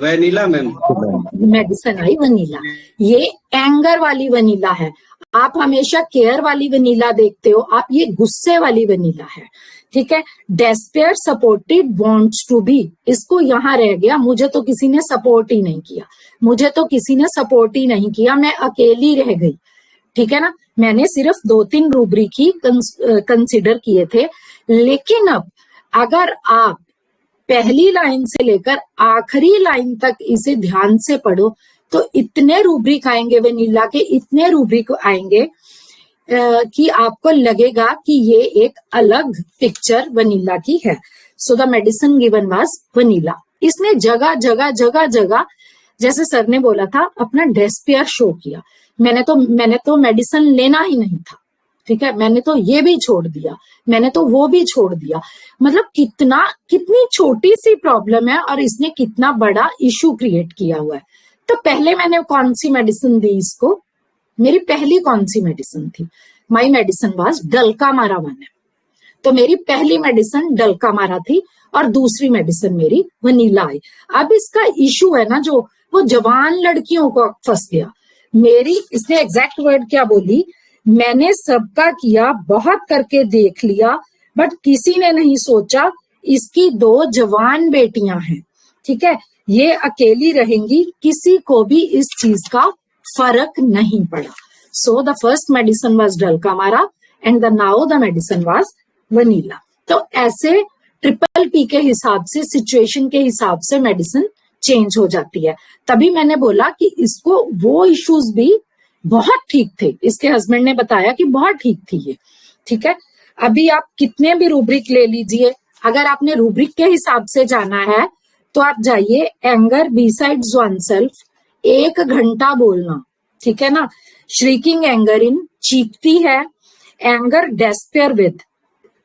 Vanilla ma'am. मेडिसिन आई वनीला। ये एंगर वाली वनीला है। आप हमेशा केयर वाली वनीला देखते हो, आप ये गुस्से वाली वनीला है। ठीक है, despair supported wants to be, इसको यहाँ रह गया, मुझे तो किसी ने सपोर्ट ही नहीं किया, मुझे तो किसी ने सपोर्ट ही नहीं किया, मैं अकेली रह गई। ठीक है ना, मैंने सिर्फ 2-3 रूब्रिक ही कंसिडर किए थे। लेकिन अब अगर आप पहली लाइन से लेकर आखिरी लाइन तक इसे ध्यान से पढ़ो तो इतने रूब्रिक आएंगे वनीला के, इतने रूब्रिक आएंगे कि आपको लगेगा कि ये एक अलग पिक्चर वनीला की है। सो the medicine given was vanilla. इसने जगह जगह जगह जगह, जैसे सर ने बोला था, अपना डेस्पेयर शो किया। मैंने तो मेडिसिन लेना ही नहीं था। ठीक है, मैंने तो ये भी छोड़ दिया, मैंने तो वो भी छोड़ दिया। मतलब कितनी छोटी सी प्रॉब्लम है और इसने कितना बड़ा इशू क्रिएट किया हुआ है। तो पहले मैंने कौन सी मेडिसिन दी इसको? मेरी पहली कौन सी मेडिसिन थी? माई मेडिसिन वाज डलकामारा 1 तो मेरी पहली मेडिसिन डलकामारा थी और दूसरी मेडिसिन मेरी वनीला आई। अब इसका इशू है ना, जो वो जवान लड़कियों को फंस गया। इसने एग्जैक्ट वर्ड क्या बोली मैंने सबका किया, बहुत करके देख लिया, बट किसी ने नहीं सोचा इसकी 2 जवान बेटियां हैं, ठीक है, ये अकेली रहेंगी, किसी को भी इस चीज का फर्क नहीं पड़ा। So the first medicine was dulcamara and the now the medicine was vanilla. तो ऐसे ट्रिपल पी के हिसाब से, सिचुएशन के हिसाब से मेडिसिन चेंज हो जाती है। तभी मैंने बोला कि इसको वो इश्यूज भी बहुत ठीक थे, इसके हस्बैंड ने बताया कि बहुत ठीक थी ये, ठीक है। अभी आप कितने भी रूब्रिक ले लीजिए, अगर आपने रूब्रिक के हिसाब से जाना है तो आप जाइए एंगर बिसाइड्स वनसेल्फ, 1 घंटा बोलना, ठीक है ना। श्रीकिंग एंगर इन, चीखती है। एंगर डेस्पेयर विद,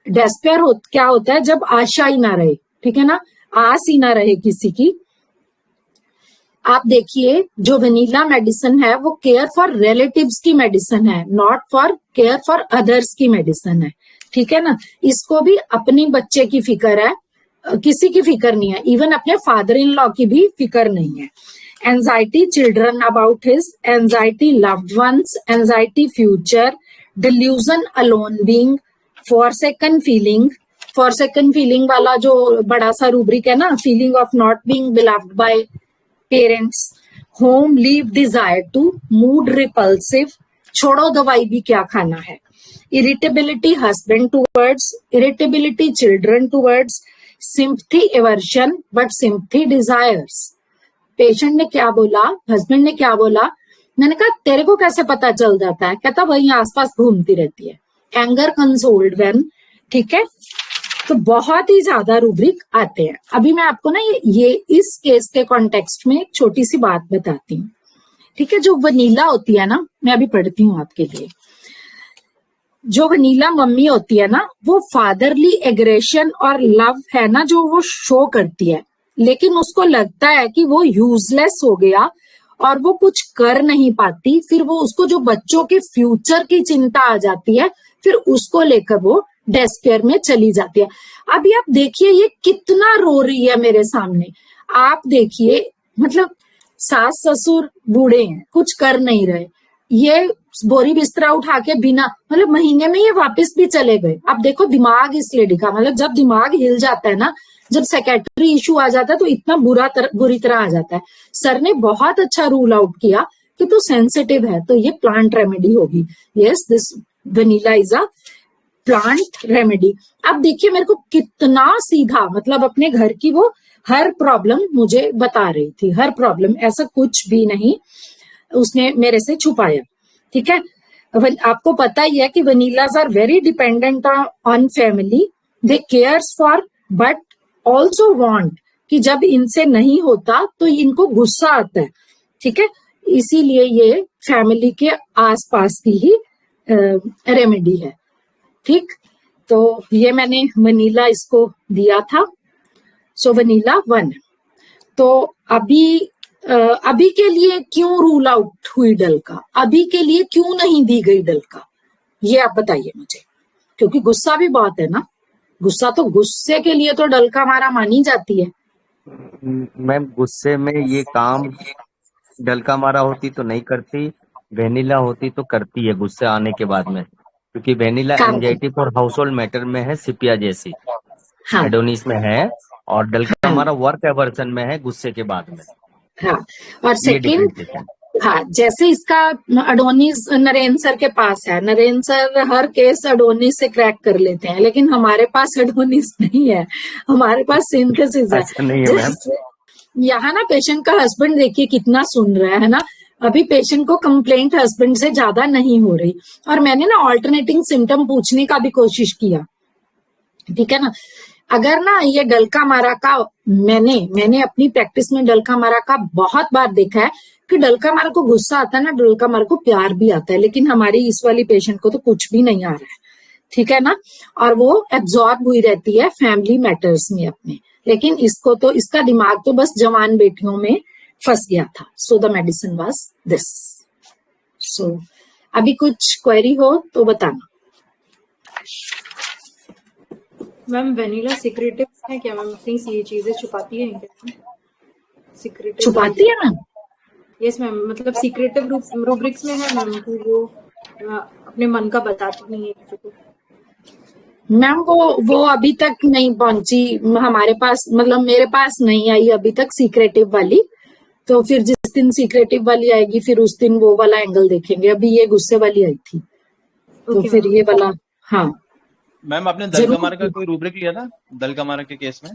डेस्पेयर क्या होता है, जब आशा ही ना रहे, ठीक है ना, आस ही ना रहे किसी की। आप देखिए जो वनीला मेडिसिन है वो केयर फॉर रिलेटिव्स की मेडिसिन है, not for care for others की मेडिसिन है, ठीक है ना। इसको भी अपनी बच्चे की फिक्र है, किसी की फिक्र नहीं है, इवन अपने फादर इन लॉ की भी फिक्र नहीं है। Anxiety children about his, anxiety loved ones, anxiety future, delusion alone being, forsaken feeling, forsaken feeling वाला जो बड़ा सा रूब्रिक है ना, feeling of not being beloved by parents, home leave desire to, mood repulsive, छोड़ो दवाई भी क्या खाना है, irritability husband towards, irritability children towards, sympathy aversion but sympathy desires. Patient ने क्या बोला, हस्बैंड ने क्या बोला, मैंने कहा तेरे को कैसे पता चल जाता है, कहता वही आसपास घूमती रहती है। एंगर कंसोल्ड व्हेन, ठीक है। तो बहुत ही ज्यादा रूब्रिक आते हैं। अभी मैं आपको ना ये इस केस के कॉन्टेक्स्ट में एक छोटी सी बात बताती हूँ, ठीक है। जो वनीला होती है ना, मैं अभी पढ़ती हूँ आपके लिए। जो वनीला मम्मी होती है ना, वो फादरली एग्रेशन और लव है ना जो वो शो करती है, लेकिन उसको लगता है कि वो यूजलेस हो गया और वो कुछ कर नहीं पाती, फिर वो उसको जो बच्चों के फ्यूचर की चिंता आ जाती है, फिर उसको लेकर वो डेस्पेयर में चली जाती है। अभी आप देखिए ये कितना रो रही है मेरे सामने, आप देखिए, मतलब सास ससुर बूढ़े हैं, कुछ कर नहीं रहे, ये बोरी बिस्तरा उठा के बिना, मतलब महीने में ये वापस भी चले गए। अब देखो दिमाग इस लेडी का, मतलब जब दिमाग हिल जाता है ना, जब साइकेट्री इशू आ जाता है तो इतना बुरी तरह आ जाता है। सर ने बहुत अच्छा रूल आउट किया कि तू सेंसिटिव है, तो ये प्लांट रेमेडी होगी। Yes, this vanilla is a plant remedy. अब देखिए मेरे को कितना सीधा, मतलब अपने घर की वो हर प्रॉब्लम मुझे बता रही थी, हर प्रॉब्लम, ऐसा कुछ भी नहीं उसने मेरे से छुपाया, ठीक है। आपको पता ही है कि vanillas are very dependent on family, they cares for but also want, कि जब इनसे नहीं होता तो इनको गुस्सा आता है, ठीक है। इसीलिए ये फैमिली के आसपास की ही रेमेडी है, ठीक। तो ये मैंने वनीला इसको दिया था। सो वनीला 1। तो अभी के लिए क्यों रूल आउट हुई डलका, अभी के लिए क्यों नहीं दी गई डलका, ये आप बताइए मुझे, क्योंकि गुस्सा भी बहुत है ना, गुस्सा तो गुस्से के लिए तो डलका मारा मानी जाती है। मैम गुस्से में ये काम डलका मारा होती तो नहीं करती, वेनिला होती तो करती है गुस्से आने के बाद में, क्योंकि vanilla anxiety for house hold matter में है, सिपिया जैसी, हाँ, एडोनिस में है, और डलका मारा वर्क एवर्सन में है, गुस्से के बाद में। हाँ, और सेकंड, हाँ, जैसे इसका अडोनिस नरेन सर के पास है, नरेन सर हर केस अडोनिस से क्रैक कर लेते हैं, लेकिन हमारे पास अडोनिस नहीं है, हमारे पास सिंथेसिस है। यहाँ ना पेशेंट का हस्बैंड देखिए कितना सुन रहा है ना, अभी पेशेंट को कंप्लेंट हस्बैंड से ज्यादा नहीं हो रही, और मैंने ना ऑल्टरनेटिंग सिम्टम पूछने का भी कोशिश किया, ठीक है ना। अगर ना ये डलका मारा का, मैंने अपनी प्रैक्टिस में डलका मारा का बहुत बार देखा है कि डलका मारा को गुस्सा आता है ना, डलका मारा को प्यार भी आता है, लेकिन हमारी इस वाली पेशेंट को तो कुछ भी नहीं आ रहा है, ठीक है ना, और वो एब्जॉर्ब हुई रहती है फैमिली मैटर्स में अपने, लेकिन इसको तो, इसका दिमाग तो बस जवान बेटियों में फंस गया था। So the medicine was this. So अभी कुछ क्वेरी हो तो बताना। मैम वेनिला सीक्रेटिव है क्या मैम, अपनी ये चीजें छुपाती है क्या? सीक्रेटिव छुपाती है मैम? यस मैम, मतलब सीक्रेटिव रूब्रिक्स में है मैम, तो वो अपने मन का बताती नहीं है किसी को। मैम वो अभी तक नहीं पहुंची हमारे पास, मतलब मेरे पास नहीं आई अभी तक सीक्रेटिव वाली। तो फिर जिस दिन सीक्रेटिव वाली आएगी फिर उस दिन वो वाला एंगल देखेंगे। अभी ये गुस्से वाली आई थी तो फिर ये वाला। हाँ मैम, आपने दल कमारा का कोई रूब्रिक लिया था दल कमारा के केस में,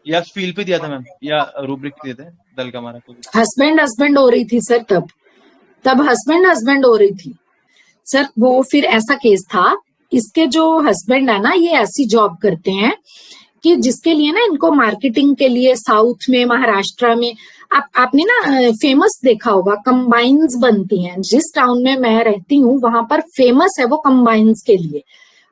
या फील पे दिया था मैम, या रूब्रिक दिए थे दल कमारा को? हस्बैंड हो रही थी सर, तब हस्बैंड हो रही थी सर। वो फिर ऐसा केस था, इसके जो हस्बैंड है ना ये ऐसी जॉब करते हैं कि जिसके लिए ना इनको मार्केटिंग के लिए साउथ में, महाराष्ट्र में, आपने ना फेमस देखा होगा, कंबाइंस बनती हैं। जिस टाउन में मैं रहती हूँ वहां पर फेमस है वो कंबाइंस के लिए।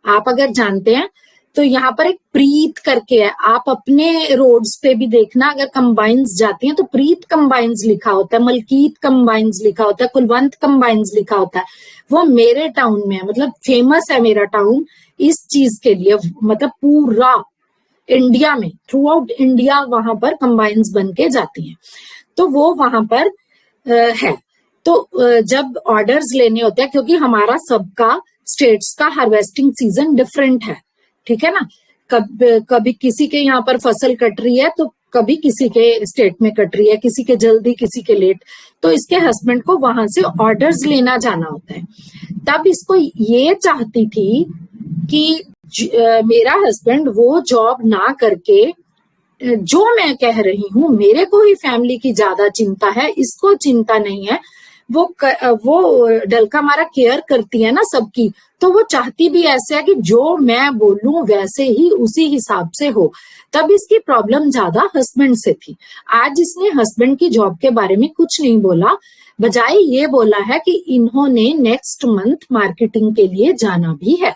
आप अगर जानते हैं तो यहाँ पर एक प्रीत करके है, आप अपने रोड्स पे भी देखना, अगर कंबाइंस जाती हैं तो प्रीत कंबाइंस लिखा होता है, मलकीत कंबाइंस लिखा होता है, कुलवंत कंबाइंस लिखा होता है। वो मेरे टाउन में है, मतलब फेमस है मेरा टाउन इस चीज के लिए, मतलब पूरा इंडिया में, थ्रू आउट इंडिया वहां पर कंबाइंस बन के जाती हैं। तो वो वहां पर है। तो जब ऑर्डर्स लेने होते हैं, क्योंकि हमारा सबका स्टेट्स का हार्वेस्टिंग सीजन डिफरेंट है, ठीक है ना, कभी किसी के यहाँ पर फसल कट रही है तो कभी किसी के स्टेट में कट रही है, किसी के जल्दी किसी के लेट। तो इसके हस्बैंड को वहां से ऑर्डर्स लेना जाना होता है। तब इसको ये चाहती थी कि मेरा हस्बैंड वो जॉब ना करके, जो मैं कह रही हूँ, मेरे को ही फैमिली की ज्यादा चिंता है, इसको चिंता नहीं है। वो डलका मारा केयर करती है ना सबकी, तो वो चाहती भी ऐसे है कि जो मैं बोलूं वैसे ही उसी हिसाब से हो। तब इसकी प्रॉब्लम ज्यादा हस्बैंड से थी। आज इसने हस्बैंड की जॉब के बारे में कुछ नहीं बोला, बजाय ये बोला है कि इन्होंने नेक्स्ट मंथ मार्केटिंग के लिए जाना भी है,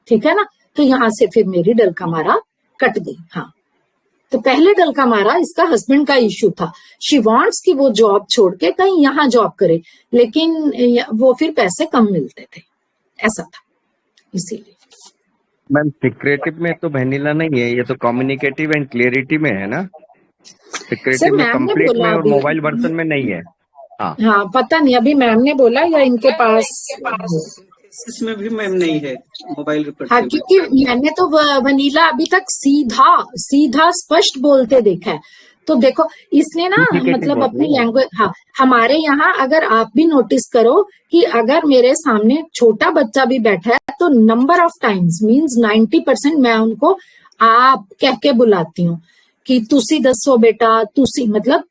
ठीक है ना। तो यहाँ से फिर मेरी डलका मारा कट गई। हाँ, तो पहले डलका मारा इसका हस्बैंड का इश्यू था। शी वांट्स कि वो जॉब छोड़ के कहीं यहाँ जॉब करे, लेकिन वो फिर पैसे कम मिलते थे, ऐसा था, इसीलिए। मैम सिक्रेटिव में तो वेनिला नहीं है, ये तो कम्युनिकेटिव एंड क्लियरिटी में है ना। सिक्रेटिव में कंप्लीट में और मोबाइल वर्जन में नहीं है। हाँ, पता नहीं अभी मैम ने बोला या इनके पास इसमें भी मैम नहीं है मोबाइल रिपोर्ट। हाँ, क्योंकि मैंने तो वनीला अभी तक सीधा स्पष्ट बोलते देखा है। तो देखो इसने ना मतलब अपनी लैंग्वेज, हाँ, हमारे यहाँ अगर आप भी नोटिस करो कि अगर मेरे सामने छोटा बच्चा भी बैठा है तो नंबर ऑफ टाइम्स मींस 90% मैं उनको आप कह के बुलाती हूँ कि तुसी दसो बेटा, तुसी, मतलब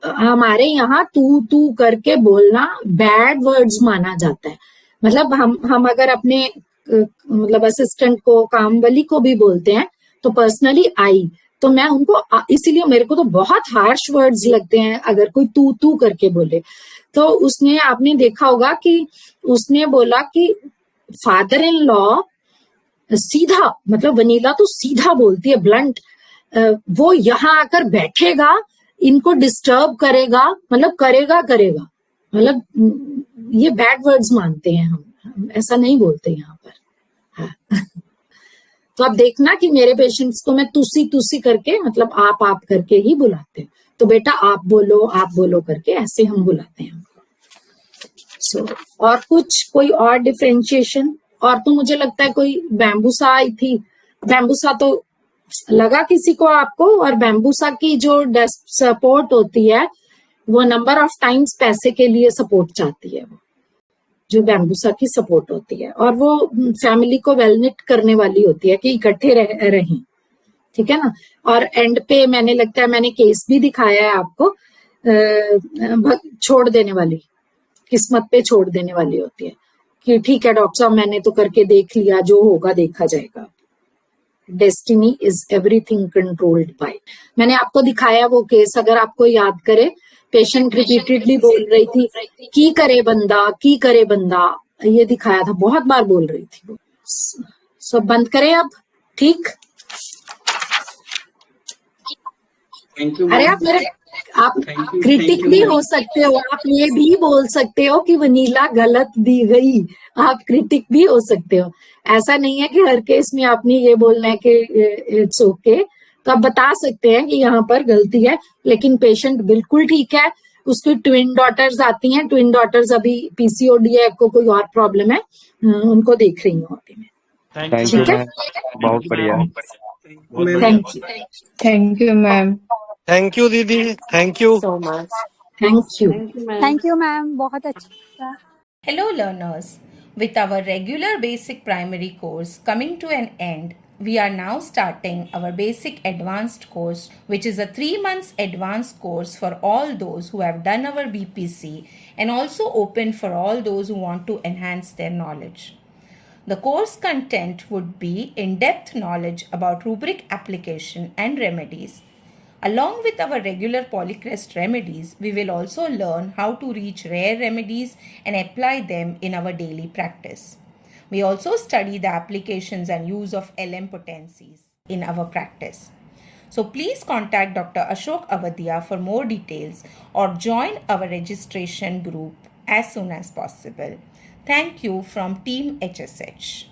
हमारे यहाँ तू करके बोलना बैड वर्ड्स माना जाता है। मतलब हम अगर अपने मतलब असिस्टेंट को, कामवाली को भी बोलते हैं तो पर्सनली आई, तो मैं उनको, इसीलिए मेरे को तो बहुत हार्श वर्ड्स लगते हैं अगर कोई तू करके बोले। तो उसने, आपने देखा होगा कि उसने बोला कि फादर इन लॉ सीधा, मतलब वनीला तो सीधा बोलती है, ब्लंट, वो यहाँ आकर बैठेगा, इनको डिस्टर्ब करेगा, मतलब करेगा, मतलब ये बैड वर्ड्स मानते हैं हम ऐसा नहीं बोलते यहाँ पर। हाँ। तो आप देखना कि मेरे पेशेंट्स को मैं तुसी करके, मतलब आप करके ही बुलाते हैं। तो बेटा आप बोलो करके ऐसे हम बुलाते हैं। और कुछ कोई और डिफरेंशिएशन? और तो मुझे लगता है कोई बैम्बूसा आई थी, बैम्बूसा तो लगा किसी को आपको। और बैम्बूसा की जो सपोर्ट होती है वो नंबर ऑफ टाइम्स पैसे के लिए सपोर्ट चाहती है, वो जो बैम्बूसा की सपोर्ट होती है, और वो फैमिली को वेलनेट करने वाली होती है कि इकट्ठे रहें, ठीक है ना। और एंड पे मैंने लगता है मैंने केस भी दिखाया है आपको, छोड़ देने वाली, किस्मत पे छोड़ देने वाली होती है कि ठीक है डॉक्टर साहब मैंने तो करके देख लिया, जो होगा देखा जाएगा। Destiny is everything controlled by. मैंने आपको दिखाया वो केस, अगर आपको याद करे, पेशेंट रिपीटेडली बोल रही थी की करे बंदा, ये दिखाया था, बहुत बार बोल रही थी वो। सब बंद करें अब, ठीक। अरे आप क्रिटिक भी हो सकते हो, आप ये भी बोल सकते हो कि वनीला गलत दी गई, आप क्रिटिक भी हो सकते हो। ऐसा नहीं है कि हर केस में आपने ये बोलना है कि इट्स ओके। तो आप बता सकते हैं कि यहाँ पर गलती है, लेकिन पेशेंट बिल्कुल ठीक है, उसकी ट्विन डॉटर्स आती हैं, ट्विन डॉटर्स अभी पीसीओडी है, को कोई और प्रॉब्लम है, उनको देख रही हूँ अभी मैं। थैंक यू ठीक है, मैम, बहुत बढ़िया। Thank you. Thank you ma'am. Thank you दीदी, thank you so much, thank you. Thank you ma'am, बहुत अच्छा। Hello learners, with our regular basic primary course coming to an end, we are now starting our basic advanced course, which is a 3 months advanced course for all those who have done our BPC and also open for all those who want to enhance their knowledge. The course content would be in-depth knowledge about rubric application and remedies. Along with our regular Polycrest remedies, we will also learn how to reach rare remedies and apply them in our daily practice. We also study the applications and use of LM potencies in our practice. So please contact Dr. Ashok Avadia for more details or join our registration group as soon as possible. Thank you from Team HSH.